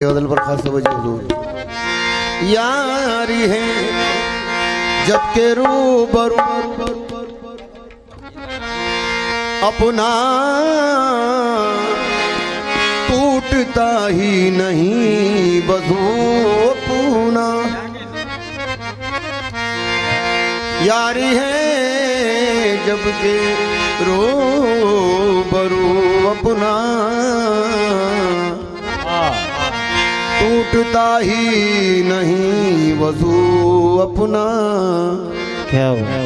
बदल पर खास तवज्जो यारी है जबकि रूबरू अपना टूटता ही नहीं बधू अपना यारी है जबकि रूबरू अपना टूटता ही नहीं वजू अपना। क्या हुआ?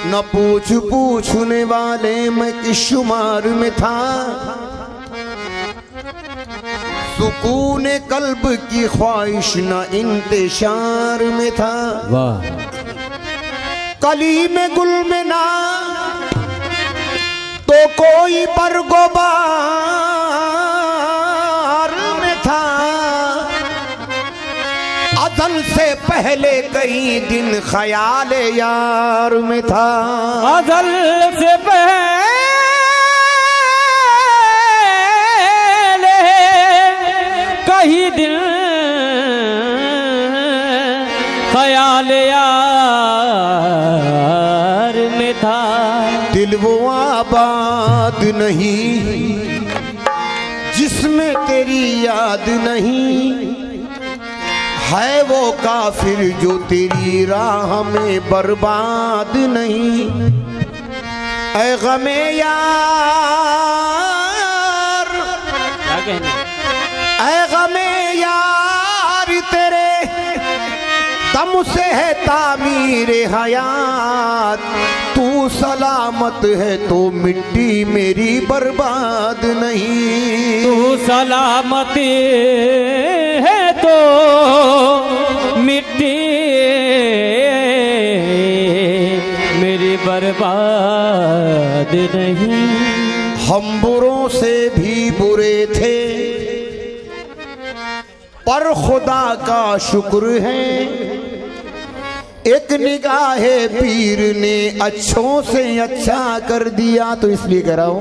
न पूछने वाले मैं किस शुमार में था, सुकून कल्ब की ख्वाहिश न इंतशार में था। वाह। कली में गुल में ना तो कोई बरगोबार में था, अज़ल से पहले कई दिन ख्याल यार में था। अज़ल से पहले कई दिन ख्याल यार में था। दिल वो आबाद नहीं जिसमें तेरी याद नहीं, है वो काफिर जो तेरी राह में बर्बाद नहीं। ऐ गमे यार, क्या कहने? ऐ गमे यार तेरे दम से है तामीर हयात, तू सलामत है तो मिट्टी मेरी बर्बाद नहीं। तू सलामत है तो मिट्टी मेरी बर्बाद नहीं। हम बुरों से भी बुरे थे पर खुदा का शुक्र है, एक निगाहे पीर ने अच्छों से अच्छा कर दिया। तो इसलिए कह रहा हूं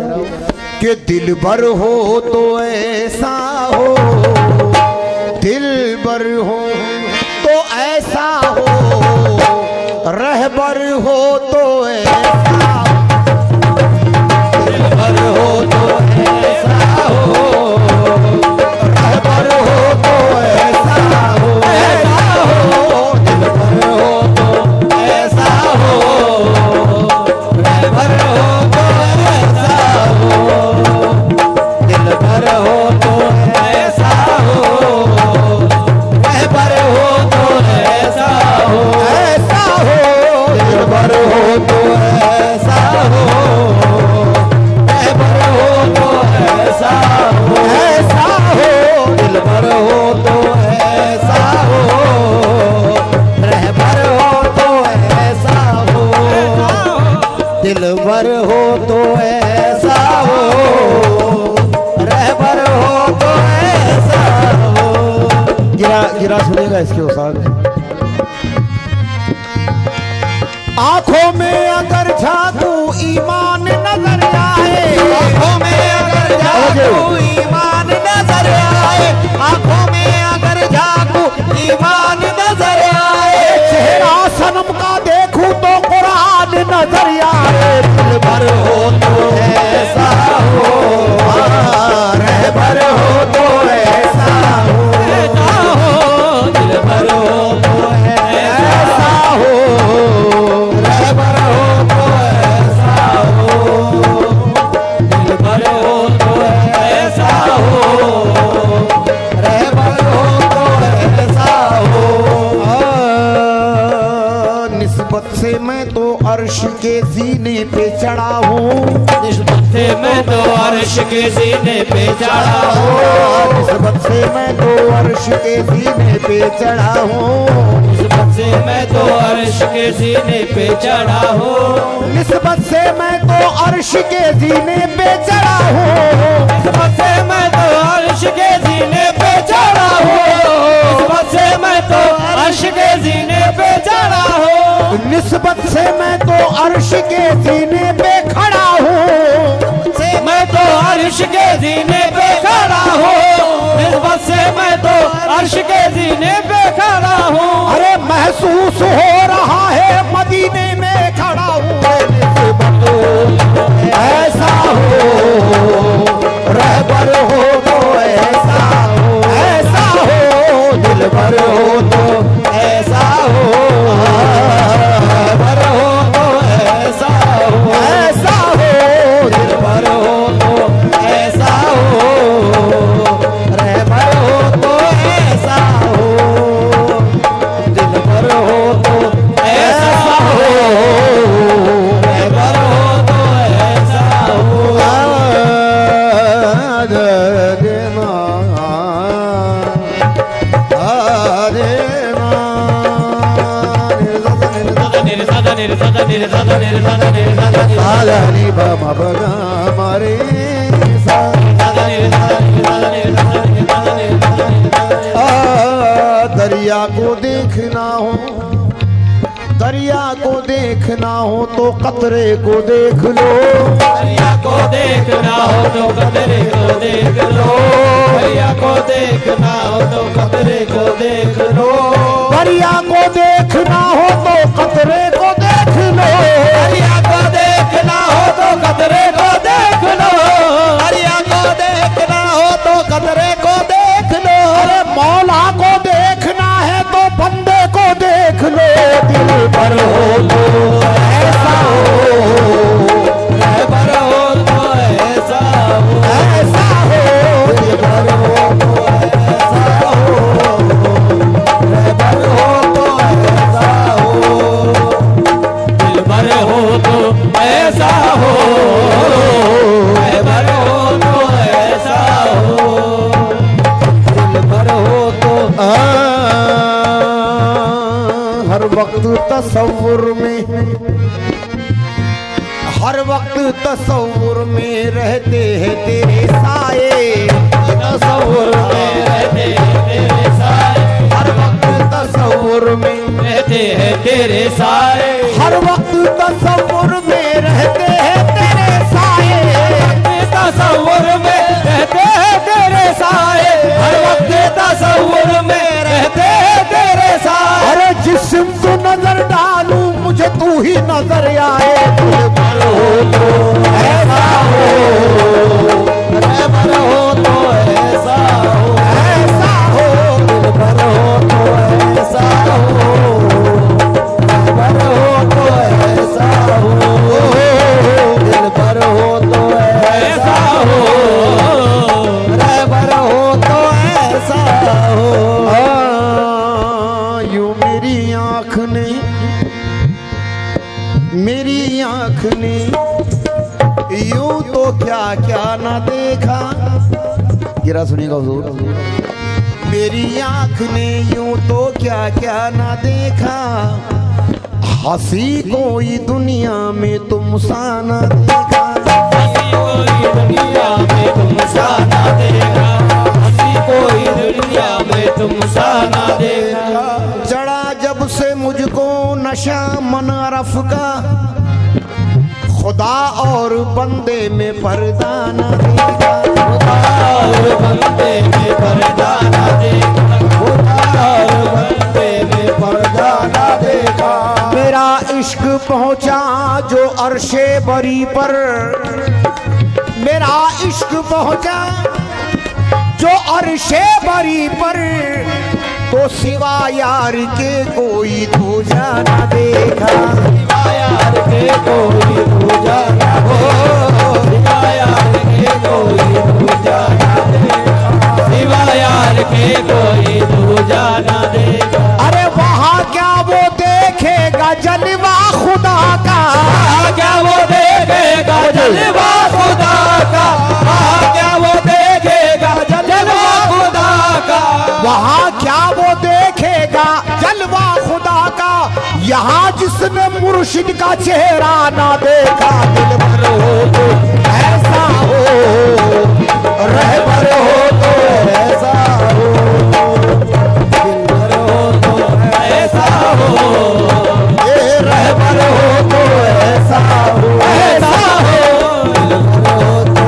कि दिल भर हो तो ऐसा हो, दिल भर हो तो ऐसा हो, रहबर हो तो ऐसा, दिल भर हो तो ऐसा हो, रहबर हो तो ऐसा हो, ऐसा हो, दिल भर हो तो ऐसा हो, रहबर हो तो ऐसा हो, दिल भर हो तो ऐसा हो, रहबर हो तो ऐसा हो, ऐसा हो, दिल भर हो तो ऐसा हो, रहबर हो तो ऐसा हो, ऐसा हो, दिल भर हो तो ऐसा हो, रहबर हो तो ऐसा हो, दिल भर हो तो ऐसा हो, रहबर हो तो ऐसा हो। गिरा सुनेगा इसके साथ। आंखों में अगर झांकू ईमान नजर आए, आंखों में अगर झांकू ईमान नजर आए, आंखों में अगर झांकू ईमान नजर आए, चेहरा सनम का देखूं तो कुरान नजर आए। दिल भर हो तो ऐसा हो, रहबर हो तो ऐसा हो, दिल भर हो तो ऐसा हो, रहबर हो तो ऐसा हो, दिल भर हो तो ऐसा हो, रहबर हो तो ऐसा हो। निस्बत से मैं तो अर्श के सीने पे चढ़ा हूँ, निस्बत से मैं तो अर्श के सीने पे चढ़ा हूँ, निस्बत से मैं तो अर्श के सीने पे चढ़ा हूँ, निस्बत से मैं तो अर्श के सीने पे चढ़ा हूँ, निस्बत से मैं तो अर्श के सीने पे चढ़ा हूँ, निस्बत से मैं तो अर्श के सीने पे चढ़ा हूँ, निस्बत से मैं तो अर्श के सीने पे चढ़ा हूँ, निस्बत से मैं तो अर्श के सीने पे खड़ा हूँ, मैं तो अर्श के जीने पे खड़ा हूँ, निस्बत से मैं तो अर्श के जीने पे खड़ा हूँ। अरे महसूस हो रहा है मदीने में खड़ा हूँ, ऐसा हो रहबर हो तो ऐसा हो, ऐसा हो दिलबर हो तो ऐसा हो, रहबर हो तो ऐसा हो, ऐसा हो दिलबर हो तो ऐसा हो, रहबर हो तो ऐसा हो, दिलबर हो तो ऐसा हो, रहबर हो तो ऐसा हो। दरिया को देखना हो, दरिया को देखना हो तो कतरे को देख लो, दरिया को देखना हो तो कतरे को देख लो, दरिया को देखना हो तो कतरे को देख लो, दरिया को देखना हो तो कतरे को देख लो, दरिया को देखना हो तो कतरे को देख लो, दरिया को देखना हो तो कतरे को देख लो। अरे मौला को देखना है तो बंदे को देख लो, दिल पर हो तो ऐसा हो, रहबर हो तो ऐसा हो, ऐसा हो दिल पर हो तो ऐसा हो, रहबर हो तो ऐसा हो, दिलबर हो तो ऐसा हो, रहबर हो तो ऐसा हो, दिलबर हो तो हर वक्त तसव्वुर में, हर वक्त तसव्वुर में रहते हैं तेरे साए, तसव्वुर में रहते हैं तेरे साए, हर वक्त तसव्वुर में रहते हैं तेरे साए, हर वक्त तसव्वुर में रहते हैं तेरे साए, तसव्वुर में रहते हैं तेरे साए, हर वक्त तसव्वुर में रहते हैं तेरे साए। अरे जिस्म को नजर डालूं मुझे तू ही नजर आए, दिलबर हो तो ऐसा हो, रहबर हो तो ऐसा हो, ऐसा हो दिलबर हो तो ऐसा हो, रहबर हो तो ऐसा हो, दिलबर हो तो ऐसा हो, रहबर हो तो ऐसा हो। यूं मेरी आँख ने, मेरी आँख ने यूं तो क्या क्या ना देखा, गिरा सुनिएगा हुजूर, मेरी आँख ने यूं तो क्या क्या ना देखा, हंसी कोई दुनिया में तुम सा ना देखा, हंसी कोई दुनिया में तुम सा ना देखा, हंसी कोई दुनिया में तुम सा ना देखा। चढ़ा जब से मुझको नशा मन अरफ का, खुदा और बंदे में पर्दा ना देखा, खुदा और बंदे में पर्दा ना देखा, खुदा और बंदे में पर्दा ना देखा। मेरा इश्क पहुंचा जो अर्शे बरी पर, मेरा इश्क पहुंचा जो अर्शे बरी पर, तो सिवा यार के कोई दूजा ना देखा, सिवा यार के कोई दूजा ना हो, सिवा यार के कोई दूजा ना देखा, सिवा यार के कोई दूजा ना देखा। अरे वहाँ क्या वो देखेगा जलवा खुदा का, क्या वो देखेगा जलवा खुदा का, क्या वो देखेगा जलवा खुदा का, वहाँ क्या वो देखेगा जलवा खुदा का, यहाँ जिसने मुर्शिद का चेहरा ना देखा, दिलबर हो तो ऐसा हो, रहबर हो तो ऐसा हो, दिलबर हो तो ऐसा हो, ये रहबर हो तो ऐसा हो, ऐसा हो, दिलबर हो तो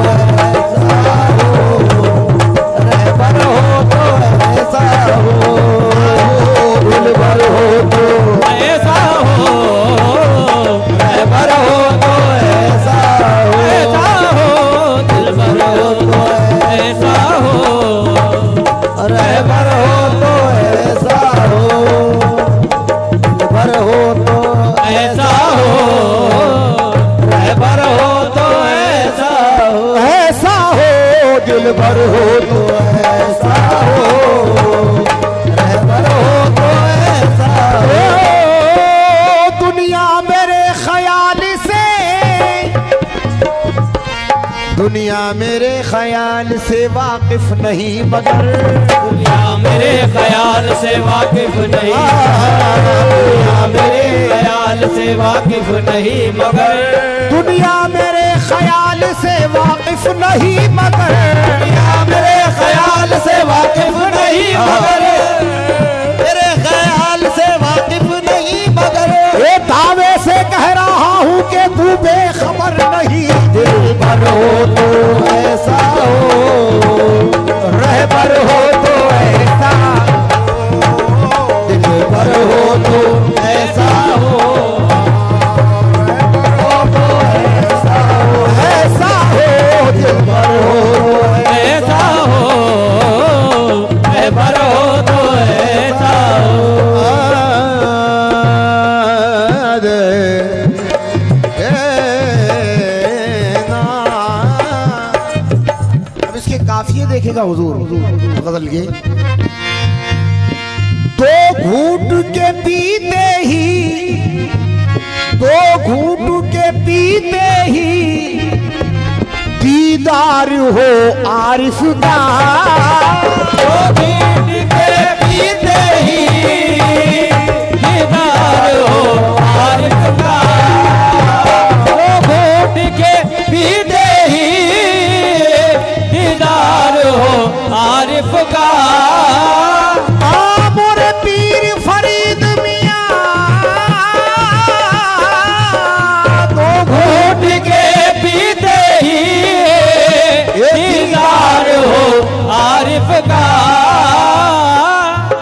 ख्याल से, दुनिया मेरे ख्याल से वाकिफ नहीं मगर, दुनिया मेरे ख्याल से वाकिफ नहीं, दुनिया मेरे ख्याल से वाकिफ नहीं मगर, दुनिया मेरे ख्याल से वाकिफ नहीं मगर, दुनिया मेरे ख्याल से वाकिफ नहीं मगर, मेरे ख्याल से वाकिफ नहीं मगर, ये दावे से कह रहा हूँ कि तू बेखबर नहीं। दिल भर हो तो ऐसा हो, रहबर हो तो ऐसा, दिल भर हो तो ऐसा हो, ऐसा हो, दिल भर हो ऐसा हो, रहबर हो तो ऐसा हो। अब इसके काफिये देखेगा हुजूर गजल के। दो घूट के पीते ही, दो घूट के पीते ही दीदार हो आरिफ का, दो घूट के पीते ही दीदार हो आरिफ का, दो घूट के पीते ही दीदार हो आरिफ का। मोरे पीर फरीद मियां, दो घूट के पीते ही दीदार हो आरिफ का,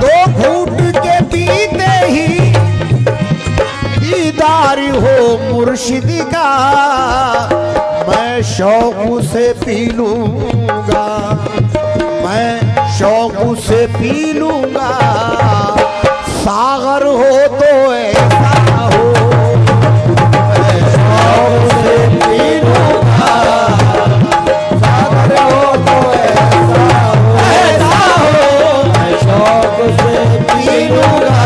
दो घूट के पीते ही दीदार हो मुर्शिद का, मैं शौक से पी लूंगा, मैं शौक से पी लूंगा, सागर हो तो ऐसा हो, मैं शौक से पी लूंगा, सागर हो तो ऐसा हो, मैं शौक से पी लूंगा,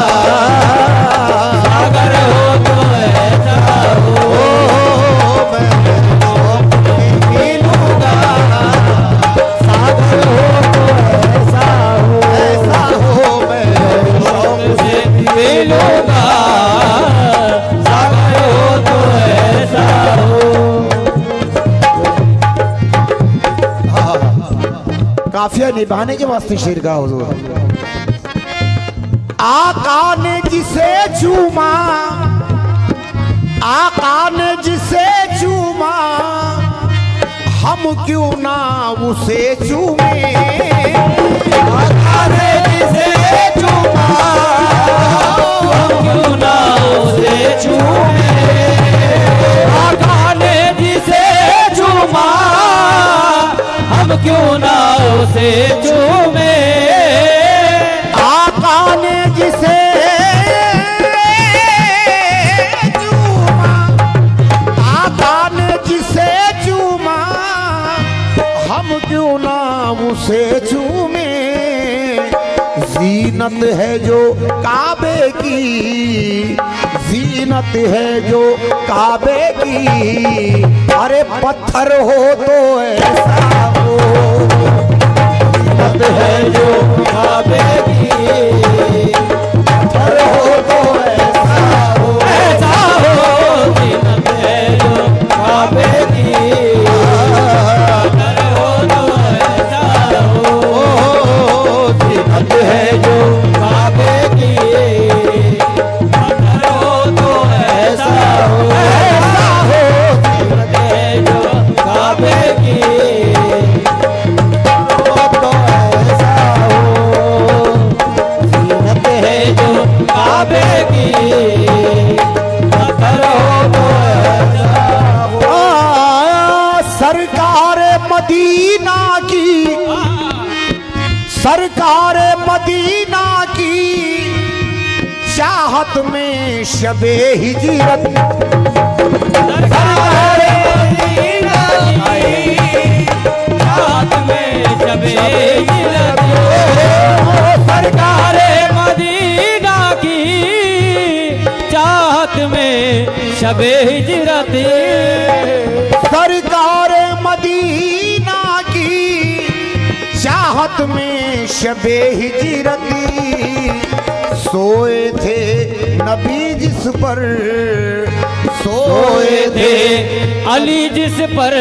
सागर हो तो ऐसा हो, मैं शौक से पी लूंगा, सागर हो तो ऐसा हो, ऐसा हो, मैं शौक से पी लूंगा, सागर हो तो ऐसा हो। काफिया निभाने के वास्ते शेर का हुजूर। आका ने जिसे चूमा, आका ने जिसे चूमा, हम क्यों ना उसे चूमे, आका ने जिसे चूमा, हम क्यों ना उसे चूमे, आका ने जिसे चूमा, हम क्यों ना उसे चूमे, आका ने जिसे चूमा, आका ने जिसे चूमा, हम क्यों ना उसे चूमे, जीनत है जो काबे की, जीनत है जो काबे की, अरे पत्थर हो तो ऐसा हो, जीनत है जो काबे की, पत्थर हो तो ऐसा हो, ऐसा हो, जीनत है जो काबे की, पत्थर हो तो ऐसा हो, जीनत है जो काबे की, पत्थर हो तो ऐसा हो, ऐसा हो, जीनत है जो काबे की, हो तो ऐसा हो, जीनत है जो काबे की, पत्थर हो तो ऐसा हो। सरकार मदीना की, सरकार मदीना की चाहत में शबे हिजरत, सरकार मदीना की रात में शबे हिजरत, सरकार मदीना की चाहत में शबे हिजरती सरकार मदीना की चाहत में शबे हिजरती सोए थे नबी जिस पर सोए थे अली जिस पर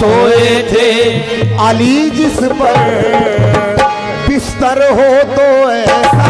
सोए थे अली जिस पर बिस्तर हो तो ऐसा